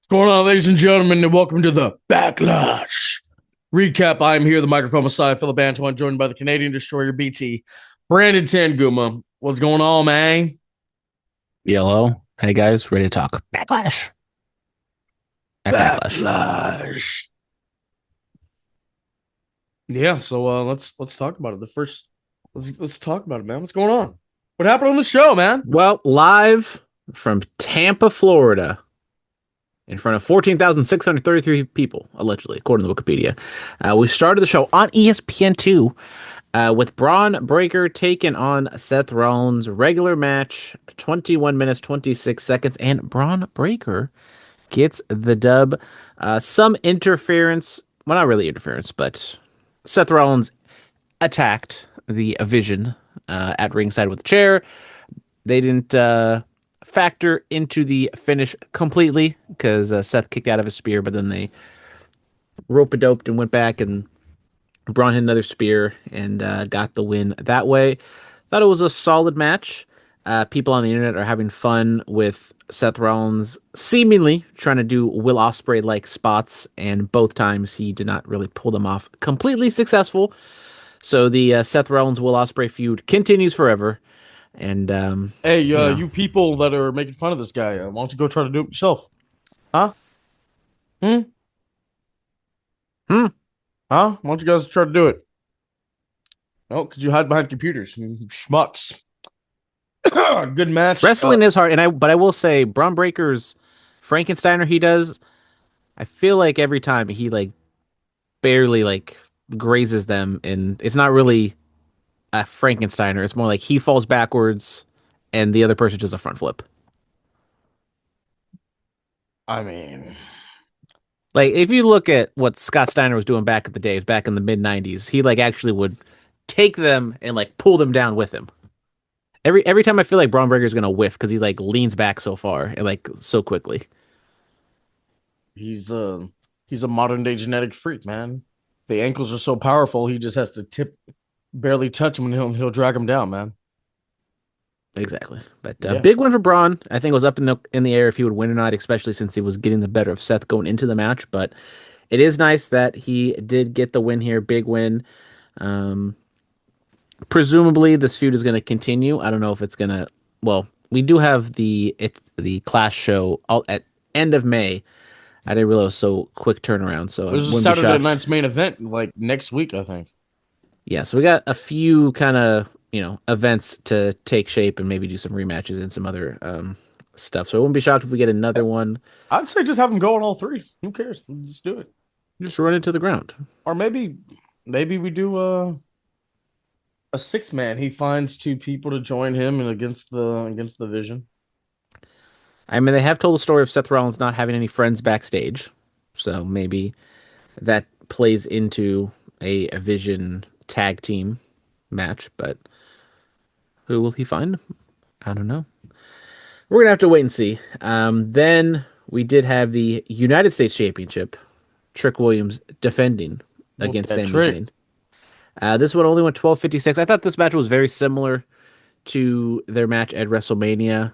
What's going on, ladies and gentlemen, and welcome to the Backlash Recap. I'm here, the microphone Messiah, Phillip and Brandon, joined by the Canadian Destroyer BT, Brandon Tanguma. What's going on, man? Yellow. Hey guys, ready to talk. Backlash. At Backlash. Backlash. Yeah, so let's talk about it. Let's talk about it, man. What's going on? What happened on the show, man? Well, live from Tampa, Florida, in front of 14,633 people, allegedly, according to Wikipedia. We started the show on ESPN2 with Braun Breaker taking on Seth Rollins. Regular match, 21 minutes, 26 seconds, and Braun Breaker gets the dub. Some interference, well, not really interference, but Seth Rollins attacked the Vision at ringside with a chair. They didn't factor into the finish completely because Seth kicked out of his spear, but then they rope a doped and went back and Braun hit another spear and got the win that way. Thought it was a solid match. People on the internet are having fun with Seth Rollins seemingly trying to do Will Ospreay like spots, and both times he did not really pull them off completely successful. So the Seth Rollins Will Ospreay feud continues forever, and Hey, you know, you people that are making fun of this guy, why don't you go try to do it yourself? Huh? Hmm? hmm, Huh? Why don't you guys try to do it? Oh, could you hide behind computers? Schmucks. Good match. wrestling is hard. But I will say, Braun Breaker's Frankensteiner he does. I feel like every time he like barely like grazes them, and it's not really a Frankensteiner. It's more like he falls backwards, and the other person does a front flip. I mean, Like if you look at what Scott Steiner was doing back in the days, back in the mid '90s, he like actually would take them and like pull them down with him. Every time I feel like Braun Breaker's gonna whiff because he like leans back so far and like so quickly. he's a he's a modern day genetic freak, man. The ankles are so powerful, he just has to barely touch him, and he'll drag him down, man. Exactly. But Yeah, big win for Braun. I think it was up in the air if he would win or not, especially since he was getting the better of Seth going into the match. But it is nice that he did get the win here. Big win. Um, Presumably this feud is going to continue. I don't know if it's going to. Well, we do have the Clash show all at end of May. I didn't realize it was so quick turnaround, so I there's a wouldn't be Saturday shocked. night's main event like next week, I think. Yeah, so we got a few kind of, events to take shape and maybe do some rematches and some other stuff. So I wouldn't be shocked if we get another one. I'd say just have them go on all three. Who cares? Just do it. Just run into the ground. Or maybe we do a six man. He finds two people to join him and against the Vision. I mean, they have told the story of Seth Rollins not having any friends backstage, so maybe that plays into a Vision tag team match. But who will he find? I don't know. We're gonna have to wait and see. Then we did have the United States Championship. Trick Williams defending Whoop against that Sami trick. Zayn. This one only went 12:56. I thought this match was very similar to their match at WrestleMania.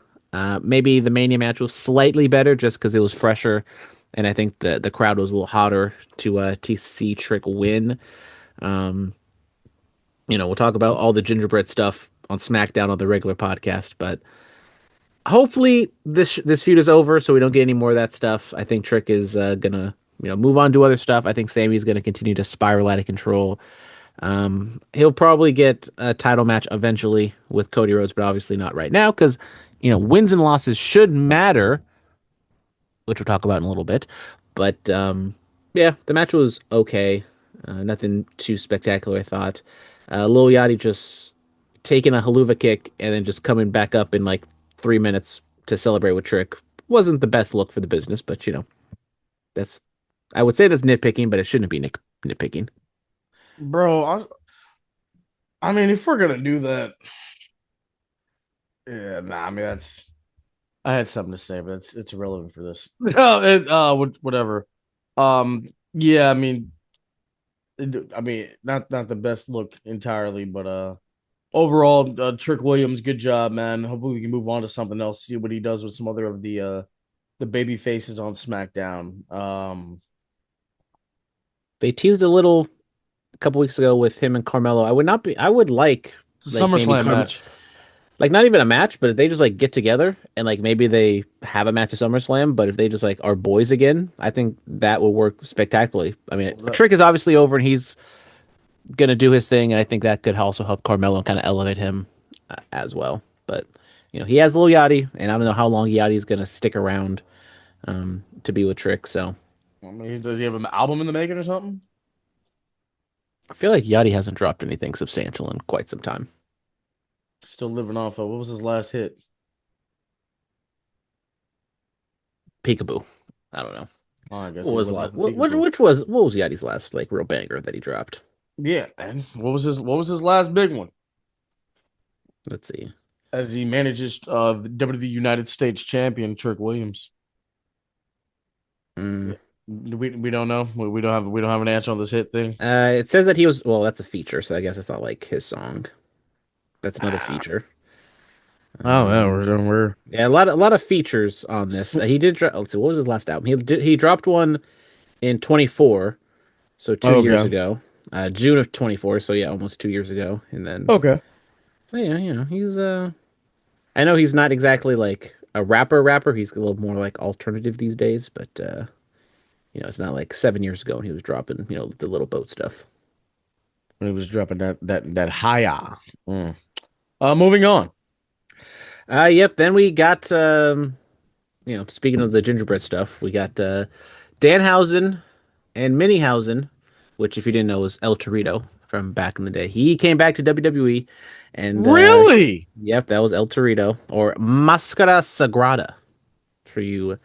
Maybe the Mania match was slightly better just because it was fresher, and I think the crowd was a little hotter to see Trick win. Um, we'll talk about all the gingerbread stuff on SmackDown on the regular podcast, but hopefully this feud is over so we don't get any more of that stuff. I think Trick is gonna move on to other stuff. I think Sammy's gonna continue to spiral out of control. He'll probably get a title match eventually with Cody Rhodes, but obviously not right now because wins and losses should matter, which we'll talk about in a little bit. But yeah, the match was okay. Nothing too spectacular, I thought. Lil Yachty just taking a haluva kick and then just coming back up in like 3 minutes to celebrate with Trick wasn't the best look for the business, but that's I would say that's nitpicking, but it shouldn't be nitpicking. Bro, I mean, if we're gonna do that, yeah, nah, I mean that's I had something to say, but it's irrelevant for this. Whatever. Yeah, I mean, not the best look entirely, but overall, Trick Williams, good job, man. Hopefully, we can move on to something else. See what he does with some other of the the baby faces on SmackDown. They teased a little a couple weeks ago with him and Carmelo. I would not be. I would It's a like maybe SummerSlam Carm match. like not even a match, but if they just like get together and like maybe they have a match at SummerSlam, but if they just like are boys again, I think that would work spectacularly. I mean, That- Trick is obviously over and he's gonna do his thing, and I think that could also help Carmelo kind of elevate him as well. But he has Lil Yachty, and I don't know how long Yachty is gonna stick around to be with Trick. So I mean, does he have an album in the making or something? I feel like Yachty hasn't dropped anything substantial in quite some time. Still living off of what was his last hit? Peekaboo. I don't know. Oh, I guess What he was was the last? last in Peekaboo. What was Yachty's last like real banger that he dropped? Yeah, man. What was his last big one? Let's see. As he manages the WWE United States champion Trick Williams. Mm. Yeah. We don't know. We don't have an answer on this hit thing. It says that he was. Well, that's a feature, so I guess it's not like his song. That's another Ah, feature. oh yeah, Um, we're yeah, a lot of features on this. He did. Let's see, what was his last album? He dropped one in 24, so 2 years okay. ago, June of 24. So yeah, almost 2 years ago. And then Okay. so yeah, he's I know he's not exactly like a rapper. He's a little more like alternative these days, but it's not like 7 years ago when he was dropping the little boat stuff. When he was dropping that high. Mm. Moving on. Yep. Then we got speaking of the gingerbread stuff, we got Danhausen and Minniehausen, which if you didn't know was El Torito from back in the day. He came back to WWE, and Really? yep, that was El Torito or Mascara Sagrada for you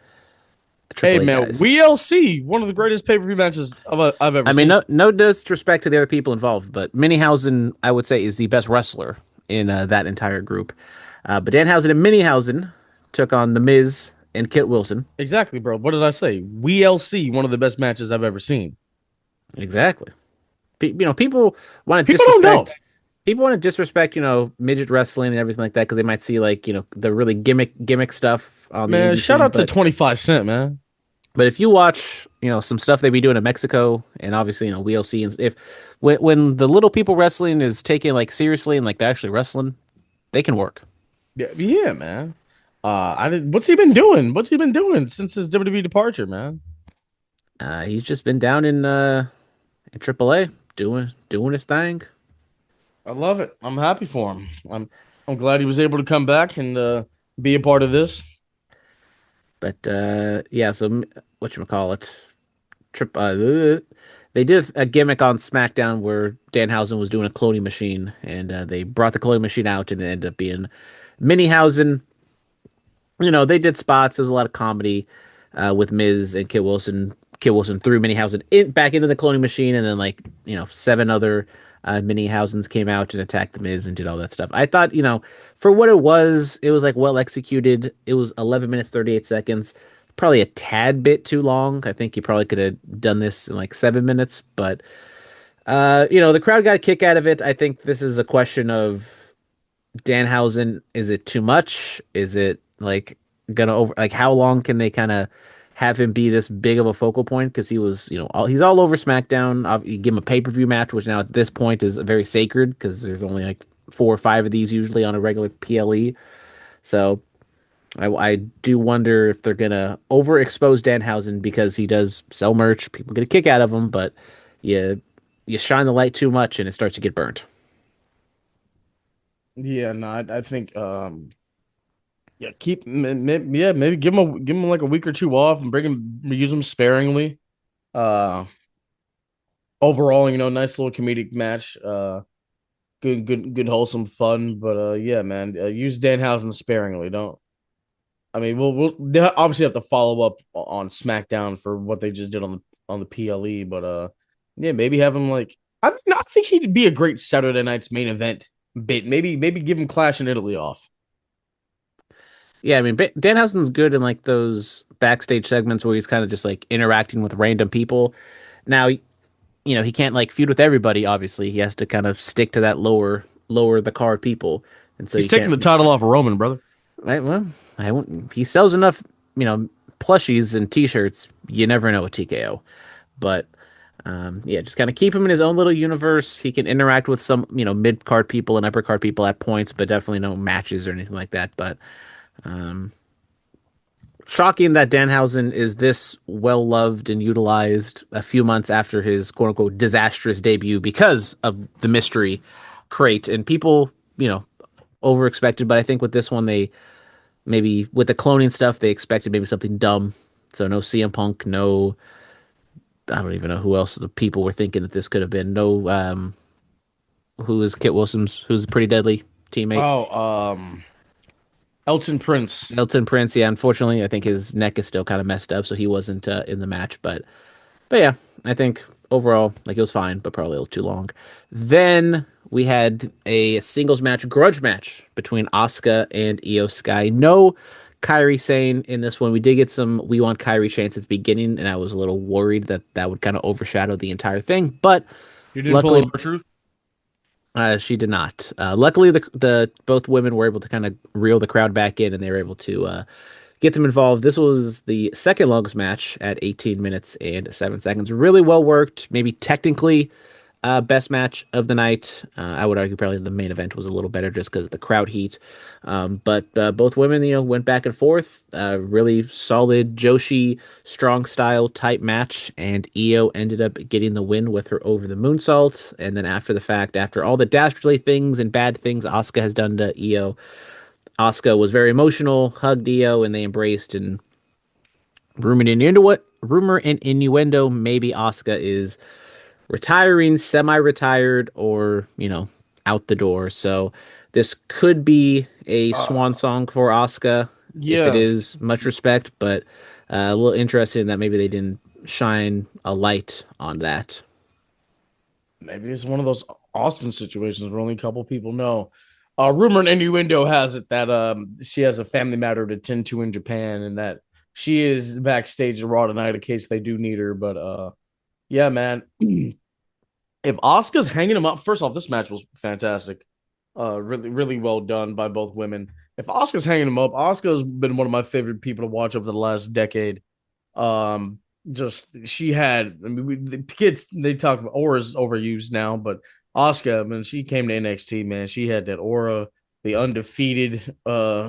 Hey AAA man, guys. WLC, one of the greatest pay-per-view matches I've ever I mean, seen. no disrespect to the other people involved, but Minniehausen, I would say, is the best wrestler in that entire group. But Danhausen and Minniehausen took on The Miz and Kit Wilson. Exactly, bro. What did I say? WLC, one of the best matches I've ever seen. Exactly. People want to People don't know. disrespect. People want to disrespect, midget wrestling and everything like that because they might see like, the really gimmick stuff on the Man, indie shout scene. out to But 25 Cent, man. if you watch, some stuff they be doing in Mexico and obviously, we'll see and if when the little people wrestling is taken like seriously and like they're actually wrestling, they can work. Yeah, yeah, man. I did. What's he been doing? What's he been doing since his WWE departure, man? He's just been down in AAA doing his thing. I love it. I'm happy for him. I'm glad he was able to come back and be a part of this. But yeah, so what you call it? Trip. They did a gimmick on SmackDown where Danhausen was doing a cloning machine, and they brought the cloning machine out, and it ended up being Minniehausen. They did spots. There was a lot of comedy with Miz and Kit Wilson. Kit Wilson threw Minniehausen back into the cloning machine, and then like seven other Minniehausens came out and attacked the Miz and did all that stuff. I thought for what it was like well executed. It was 11 minutes 38 seconds, probably a tad bit too long. I think you probably could have done this in like 7 minutes, but the crowd got a kick out of it. I think this is a question of Danhausen, is it too much? Is it like gonna over like how long can they kind of have him be this big of a focal point? Because he was, he's all over SmackDown. You give him a pay-per-view match, which now at this point is very sacred because there's only like 4 or 5 of these usually on a regular PLE. So I do wonder if they're gonna overexpose Danhausen because he does sell merch. People get a kick out of him, but you shine the light too much and it starts to get burnt. Yeah, no, I think yeah, yeah, maybe give him like a week or two off and bring him use him sparingly. Uh Overall, nice little comedic match. Good wholesome fun, but yeah, man, use Danhausen sparingly. Don't I mean, they'll obviously have to follow up on SmackDown for what they just did on the PLE, but yeah, maybe have him like I think he'd be a great Saturday night's main event bit. Maybe give him Clash in Italy off. Yeah, I mean, Danhausen's good in like those backstage segments where he's kind of just like interacting with random people. Now, he can't like feud with everybody. Obviously, he has to kind of stick to that lower the card people, and so He's you taking can't. the title off of Roman, brother. Right, well, I won't, he sells enough, you know, plushies and t-shirts, you never know with TKO. But yeah, just kind of keep him in his own little universe. He can interact with some, mid card people and upper card people at points, but definitely no matches or anything like that. But shocking that Danhausen is this well loved and utilized a few months after his quote unquote disastrous debut because of the mystery crate. And people, over expected, but I think with this one, they maybe with the cloning stuff, they expected maybe something dumb. So no CM Punk, no, I don't even know who else the people were thinking that this could have been. No, who is Kit Wilson's, who's a pretty deadly teammate. Oh, Elton Prince. Milton Prince, yeah, unfortunately, I think his neck is still kind of messed up, so he wasn't in the match. But yeah, I think overall, like it was fine, but probably a little too long. Then we had a singles match, grudge match between Asuka and Io Sky. No Kyrie Sane in this one. We did get some "We Want Kyrie" chants at the beginning, and I was a little worried that that would kind of overshadow the entire thing. But You didn't pull an luckily, R-Truth? she did not. Luckily, the both women were able to kind of reel the crowd back in, and they were able to get them involved. This was the second longest match at 18 minutes and 7 seconds. Really well worked. Maybe technically best match of the night. I would argue probably the main event was a little better just because of the crowd heat. But both women, went back and forth. Really solid Joshi strong style type match, and Io ended up getting the win with her over the moonsault. And then after the fact, after all the dastardly things and bad things Asuka has done to Io, Asuka was very emotional, hugged Io, and they embraced. And rumor and innuendo, maybe Asuka is retiring, semi-retired, or out the door. So this could be a swan Uh, song for Asuka if it yeah. is much respect, but a little interesting that maybe they didn't shine a light on that. Maybe it's one of those Austin situations where only a couple people know. Rumor and innuendo has it that she has a family matter to tend to in Japan, and that she is backstage at Raw tonight in case they do need her. But yeah, man, if Asuka's hanging him up, first off, this match was fantastic. Really, really well done by both women. If Asuka's hanging him up, Asuka's been one of my favorite people to watch over the last decade. Um, just she had. I mean, the kids they talk about aura's overused now, but Asuka, when she came to NXT, man, she had that aura, the undefeated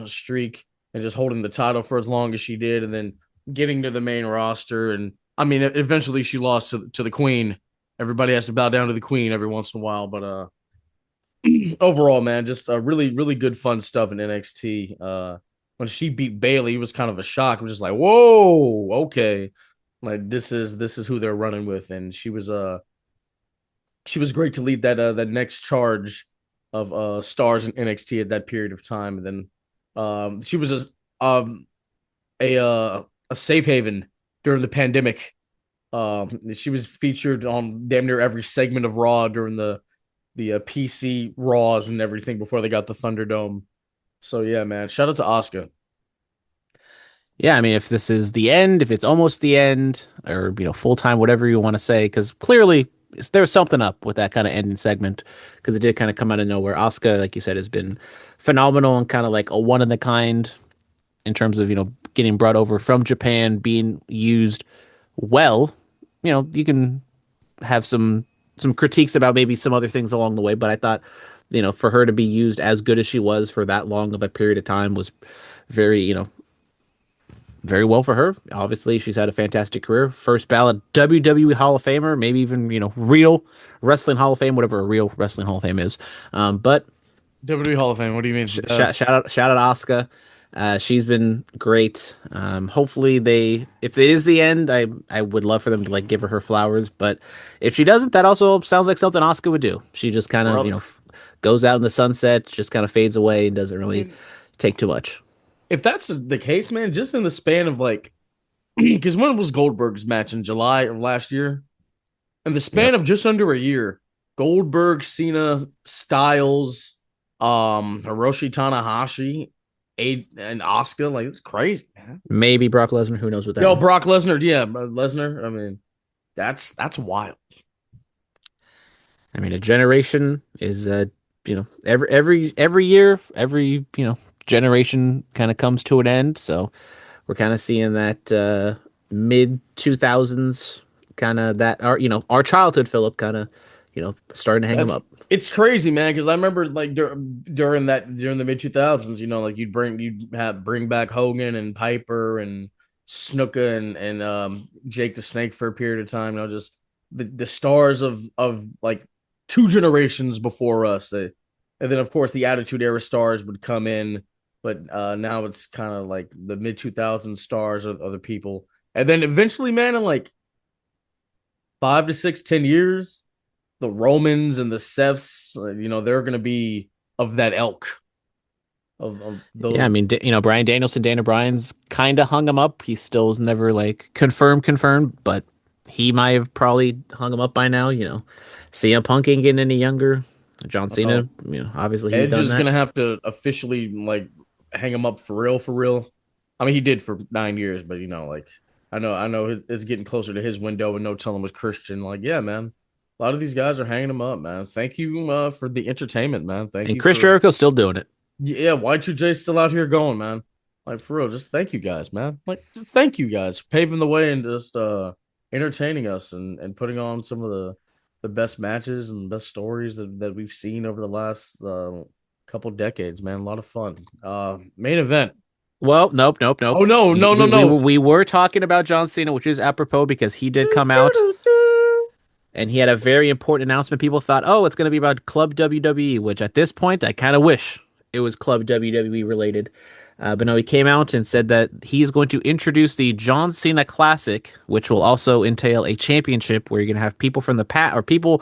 streak, and just holding the title for as long as she did, and then getting to the main roster. And I mean, eventually she lost to the Queen. Everybody has to bow down to the Queen every once in a while, but overall, man, just really, really good fun stuff in NXT. When she beat Bailey, it was kind of a shock. It was just like, whoa, okay, like this is who they're running with, and she was great to lead that next charge of stars in NXT at that period of time, and then she was a safe haven during the pandemic. She was featured on damn near every segment of Raw during the PC Raws and everything before they got the Thunderdome. So yeah, man, shout out to Asuka. Yeah, I mean, if this is the end, if it's almost the end, or full time, whatever you want to say, because clearly there's something up with that kind of ending segment, because it did kind of come out of nowhere. Asuka, like you said, has been phenomenal and kind of like a one of the kind in terms of getting brought over from Japan, being used well. You can have some critiques about maybe some other things along the way, but I thought for her to be used as good as she was for that long of a period of time was very very well for her. Obviously, she's had a fantastic career. First ballot WWE Hall of Famer, maybe even, real Wrestling Hall of Fame, whatever a real Wrestling Hall of Fame is. But WWE Hall of Fame. What do you mean? shout out Asuka. She's been great. Hopefully if it is the end, I would love for them to like give her flowers. But if she doesn't, that also sounds like something Asuka would do. She just kind of, Brother. goes out in the sunset, just kind of fades away and doesn't I really mean, take too much. if that's the case, man, just in the span of like, because when was Goldberg's match in July of last year? In the Yep. span of just under a year, Goldberg, Cena, Styles, Hiroshi Tanahashi, and Asuka, like it's crazy, man. Maybe Brock Lesnar. Who knows with that Yo, one? Brock Lesnar, yeah, Lesnar. I mean, that's wild. I mean, a generation is every year, every generation kind of comes to an end. So We're kind of seeing that mid 2000s kind of that our childhood Philip kind of starting to hang him That's up. it's crazy, man. Because I remember like during the mid 2000s, like you'd have bring back Hogan and Piper and Snuka and Jake the Snake for a period of time. Just the stars of like two generations before us. And then of course the Attitude Era stars would come in, but now it's kind of like the mid 2000s stars of other people. And then eventually, man, in like 5 to 6, 10 years, the Romans and the Seths, they're going to be of that elk of Yeah, I those. mean, Brian Danielson, Dana Bryan's kind of hung him up. He still was never like confirmed, but he might have probably hung him up by now. CM Punk ain't getting any younger. John I know Cena, obviously he's Edge done is going that. to have to officially like hang him up for real, for real. I mean, he did for 9 years, but like I know it's getting closer to his window, and no telling with Christian. Like, yeah, man, a lot of these guys are hanging him up, man. Thank you for the entertainment, man. Thank And you Chris for Jericho's still doing it. Yeah, Y2J's still out here going, man. Like for real, just thank you guys, man. Like thank you guys paving the way and just entertaining us and putting on some of the best matches and best stories that we've seen over the last couple decades, man. A lot of fun. Main event. Well, nope. Oh no, no, no, no. We were talking about John Cena, which is apropos because he did come out and he had a very important announcement. People thought, oh, it's going to be about Club WWE, which at this point, I kind of wish it was Club WWE related. But no, he came out and said that he's going to introduce the John Cena Classic, which will also entail a championship where you're going to have people from the past or people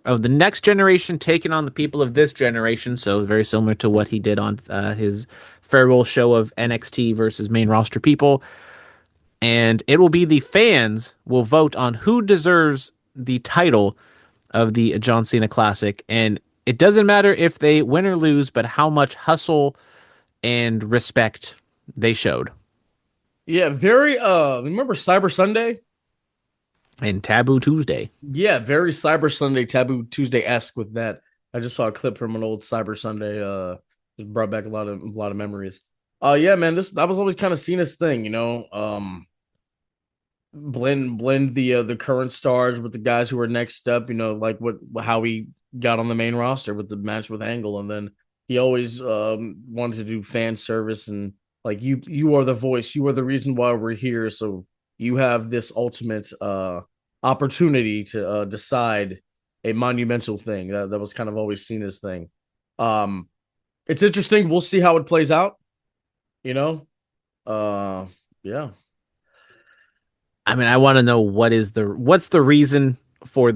of the next generation taking on the people of this generation. So very similar to what he did on his farewell show of NXT versus main roster people. And it will be the fans will vote on who deserves the title of the John Cena Classic. And it doesn't matter if they win or lose, but how much hustle and respect they showed. Yeah, very remember Cyber Sunday? And Taboo Tuesday. Yeah, very Cyber Sunday Taboo Tuesday-esque with that. I just saw a clip from an old Cyber Sunday. Just brought back a lot of memories. Yeah, man, this that was always kind of Cena's thing, you know. Blend the current stars with the guys who are next up, like what how he got on the main roster with the match with Angle, and then he always wanted to do fan service and like you are the voice, you are the reason why we're here, so you have this ultimate opportunity to decide a monumental thing. That was kind of always seen as thing. Um, it's interesting. We'll see how it plays out. You know, uh, yeah. I mean, I want to know what's the reason for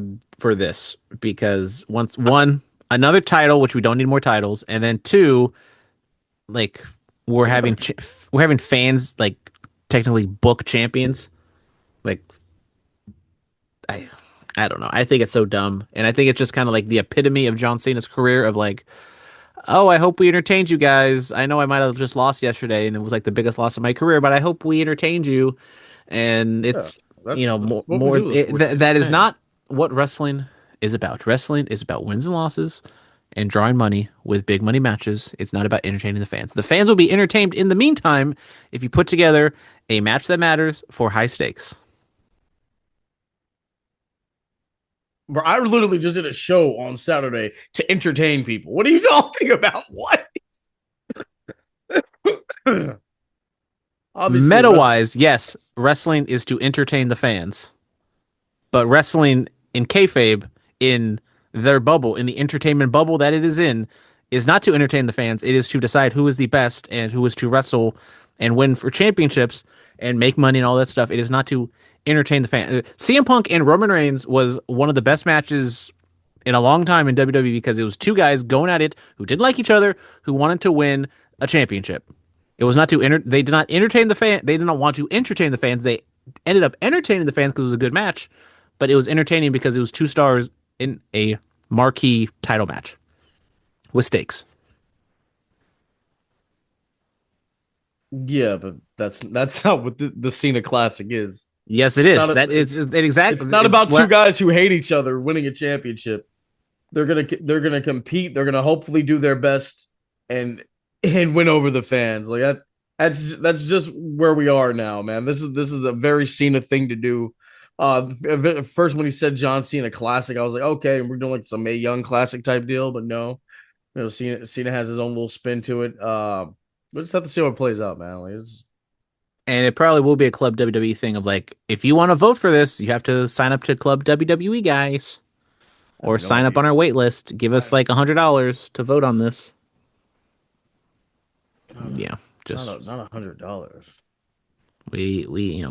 this because once one another title, which we don't need more titles, and then two, like we're having we're having fans like technically book champions. Like I I don't know. I think it's so dumb, and I think it's just kind of like the epitome of John Cena's career of like, oh, I hope we entertained you guys. I know I might have just lost yesterday, and it was like the biggest loss of my career, but I hope we entertained you. And Yeah, it's that's what we more do this for. Just that is entertain. not what wrestling is about. Wrestling is about wins and losses and drawing money with big money matches. It's not about entertaining the fans. The fans will be entertained in the meantime if you put together a match that matters for high stakes. Bro, I literally just did a show on Saturday to entertain people. What are you talking about? What? Obviously, Meta wrestling. wise, yes, wrestling is to entertain the fans, but wrestling in kayfabe, in their bubble, in the entertainment bubble that it is not to entertain the fans. It is to decide who is the best and who is to wrestle and win for championships and make money and all that stuff. It is not to entertain the fans. CM Punk and Roman Reigns was one of the best matches in a long time in WWE because it was two guys going at it who didn't like each other, who wanted to win a championship. It was not to they did not entertain the fan. They did not want to entertain the fans. They ended up entertaining the fans because it was a good match, but it was entertaining because it was two stars in a marquee title match with stakes. Yeah, but that's not what the Cena Classic is. Yes, it It's is. not a, That it's it it's exactly not about two what guys who hate each other winning a championship. They're gonna compete. They're gonna hopefully do their best and win over the fans. Like that. That's just where we are now, man. This is a very Cena thing to do. First when he said John Cena Classic, I was like, okay, we're doing like some Mae Young Classic type deal, but no, Cena has his own little spin to it. We'll just have to see how it plays out, man. Like, And it probably will be a Club WWE thing of like, if you want to vote for this, you have to sign up to Club WWE, guys, I have or no sign up on idea. our wait list. Give us I like $100 to vote on this. not Yeah, just $100. we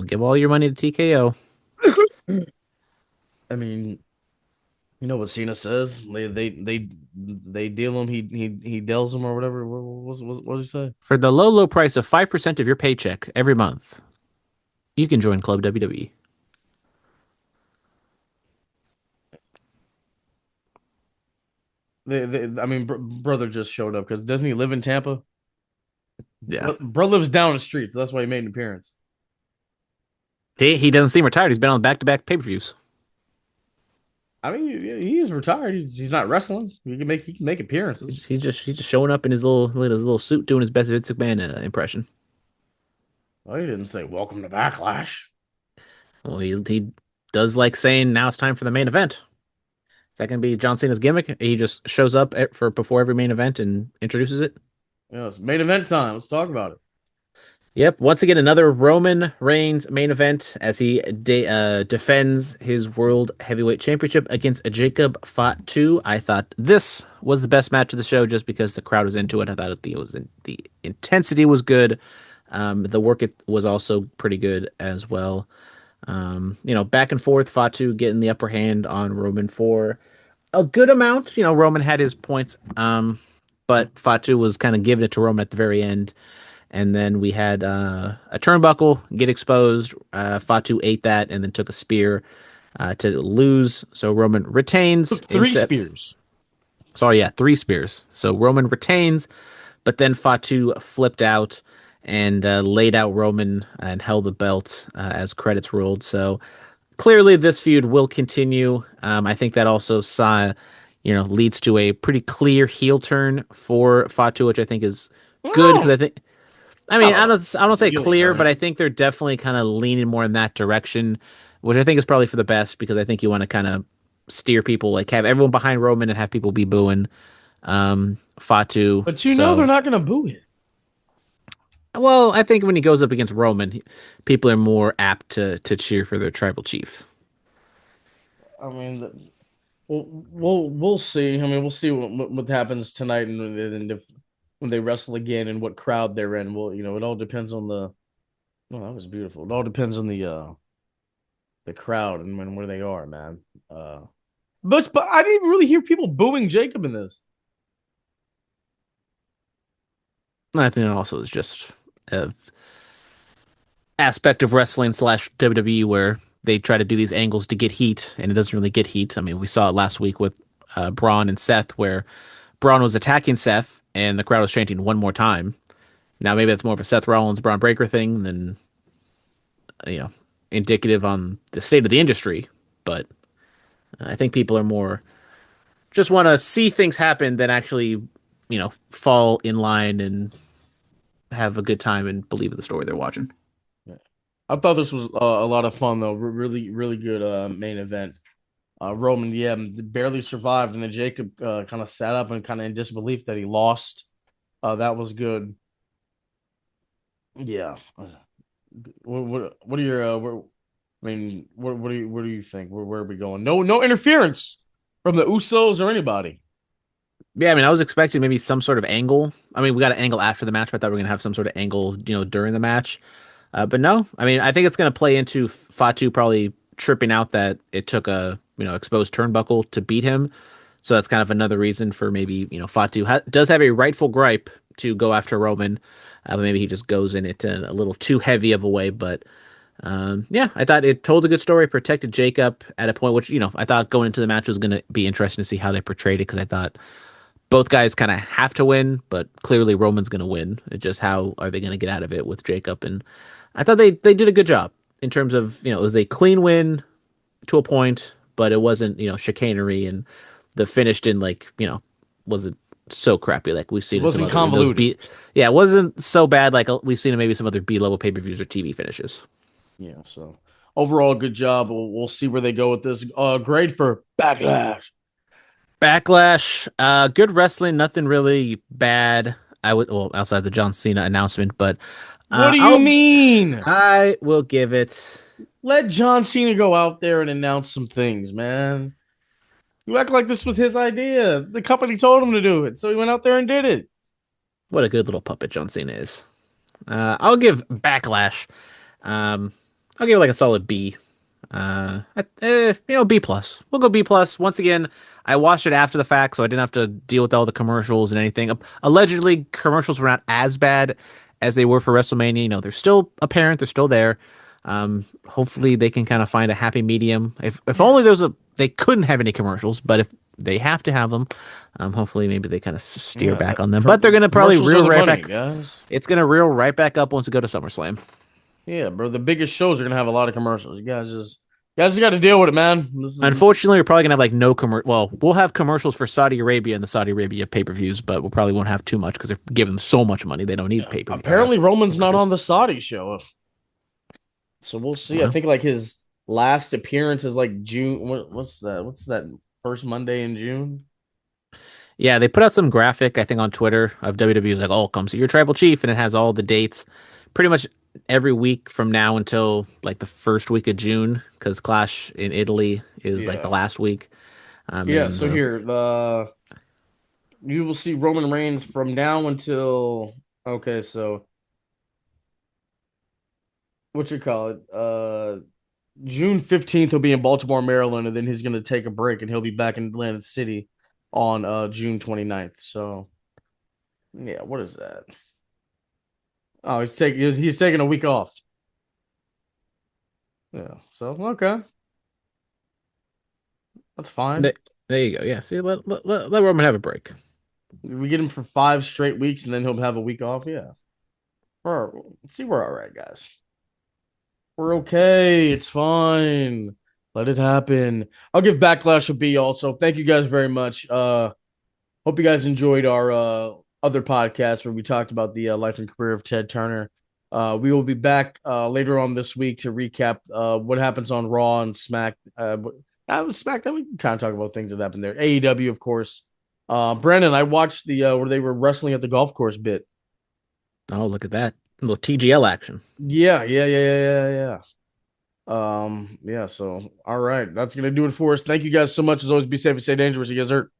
give all your money to TKO. I mean, you know what Cena says? They deal him. He deals him or whatever. What did he say? For the low, low price of 5% of your paycheck every month, you can join Club WWE. I mean, brother just showed up because doesn't he live in Tampa? Yeah. Bro lives down the street, so that's why he made an appearance. He doesn't seem retired. He's been on back-to-back pay-per-views. I mean, he is retired. He's not wrestling. He can make appearances. He's just showing up in his little suit doing his best Vince McMahon impression. Oh, he didn't say welcome to Backlash. Well, he does like saying now it's time for the main event. Is that going to be John Cena's gimmick? He just shows up for before every main event and introduces it. It's main event time. Let's talk about it. Yep. Once again, another Roman Reigns main event as he defends his World Heavyweight Championship against Jacob Fatu. I thought this was the best match of the show just because the crowd was into it. I thought the intensity was good. The work it was also pretty good as well. Back and forth, Fatu getting the upper hand on Roman for a good amount. Roman had his points, but Fatu was kind of giving it to Roman at the very end. And then we had a turnbuckle get exposed. Fatu ate that and then took a spear to lose. So Roman retains Took in three set. spears. Sorry, yeah, three spears. So Roman retains, but then Fatu flipped out and laid out Roman and held the belt as credits rolled. So clearly this feud will continue. I think that also leads to a pretty clear heel turn for Fatu, which I think is good because No, I I mean, don't know. I don't say Heel clear, but turn. I think they're definitely kind of leaning more in that direction, which I think is probably for the best because I think you want to kind of steer people, like have everyone behind Roman and have people be booing Fatu. But they're So, not gonna boo it. well, I think when he goes up against Roman, people are more apt to cheer for their tribal chief. I mean, we'll see. I mean, we'll see what happens tonight, and if when they wrestle again and what crowd they're in. Well, it all depends on the. Oh, that was beautiful. It all depends on the crowd and where they are, man. Uh, but I didn't really hear people booing Jacob in this. I think it also is just a aspect of wrestling slash WWE where they try to do these angles to get heat, and it doesn't really get heat. I mean, we saw it last week with Braun and Seth, where Braun was attacking Seth, and the crowd was chanting one more time. Now, maybe that's more of a Seth Rollins Braun Breaker thing than you know indicative on the state of the industry, but I think people are more just want to see things happen than actually fall in line and have a good time and believe in the story they're watching. Yeah. I thought this was a lot of fun though. Really, really good main event. Roman, yeah, barely survived, and then Jacob kind of sat up and kind of in disbelief that he lost. That was good. Yeah. What are your I mean, what do you think? Where are we going? No interference from the Usos or anybody. Yeah, I mean, I was expecting maybe some sort of angle. I mean, we got an angle after the match, but I thought we were gonna have some sort of angle, during the match. But no, I mean, I think it's gonna play into Fatu probably tripping out that it took a exposed turnbuckle to beat him. So that's kind of another reason for maybe Fatu does have a rightful gripe to go after Roman, but maybe he just goes in it in a little too heavy of a way. But yeah, I thought it told a good story, protected Jacob at a point which I thought going into the match was gonna be interesting to see how they portrayed it because I thought both guys kind of have to win, but clearly Roman's going to win. It's just how are they going to get out of it with Jacob? And I thought they did a good job in terms of it was a clean win to a point, but it wasn't chicanery and the finish didn't like wasn't so crappy like we've It seen in some wasn't other those convoluted. B. Yeah, it wasn't so bad like we've seen in maybe some other B level pay per views or TV finishes. Yeah, so overall, good job. We'll see where they go with this. Grade for Backlash. Backlash, good wrestling, nothing really bad. I would well outside the John Cena announcement, but What do you I'll mean? I will give it. Let John Cena go out there and announce some things, man. You act like this was his idea. The company told him to do it, so he went out there and did it. What a good little puppet John Cena is. I'll give Backlash. Um, I'll give it like a solid B. B plus. We'll go B plus. Once again, I watched it after the fact, so I didn't have to deal with all the commercials and anything. Allegedly, commercials were not as bad as they were for WrestleMania. You know, they're still apparent. They're still there. Hopefully, they can kind of find a happy medium. If only there was a they couldn't have any commercials, but if they have to have them, hopefully maybe they kind of steer Yeah, back on them. But they're gonna probably commercials are reel the right money, back. guys. It's gonna reel right back up once we go to SummerSlam. Yeah, bro. The biggest shows are gonna have a lot of commercials. You guys just got to deal with it, man. This is Unfortunately, we're probably gonna have like no commercial. Well, we'll have commercials for Saudi Arabia and the Saudi Arabia pay-per-views, but we probably won't have too much because they're giving them so much money they don't need paper apparently Roman's not on commercials. the Saudi show, so we'll see. I Well, think like his last appearance is like June. What's that? What's that? First Monday in June. yeah, they put out some graphic I think on Twitter of WWE's like, "Oh, come see your tribal chief," and it has all the dates, pretty much every week from now until like the first week of June because Clash in Italy is like the Yeah, last week. yeah. And So here, the you will see Roman Reigns from now until okay. So what you call it? June 15th, he'll be in Baltimore, Maryland, and then he's gonna take a break and he'll be back in Atlantic City on June 29th. So yeah, what is that? Oh, he's taking a week off. Yeah. So okay, that's fine. th- there you go. Yeah, see, let Roman have a break. We get him for 5 straight weeks, and then he'll have a week off. Yeah. Let's see, we're all right, guys. We're okay. It's fine. Let it happen. I'll give Backlash a B also. Thank you guys very much. Hope you guys enjoyed our other podcast where we talked about the life and career of Ted Turner. We will be back later on this week to recap what happens on Raw and Smack. SmackDown. We can kind of talk about things that happened there. AEW, of course. Brandon, I watched the where they were wrestling at the golf course bit. Oh, look at that. A little TGL action. Yeah. Yeah. So all right, that's gonna do it for us. Thank you guys so much. As always, be safe and stay dangerous. You guys hurt.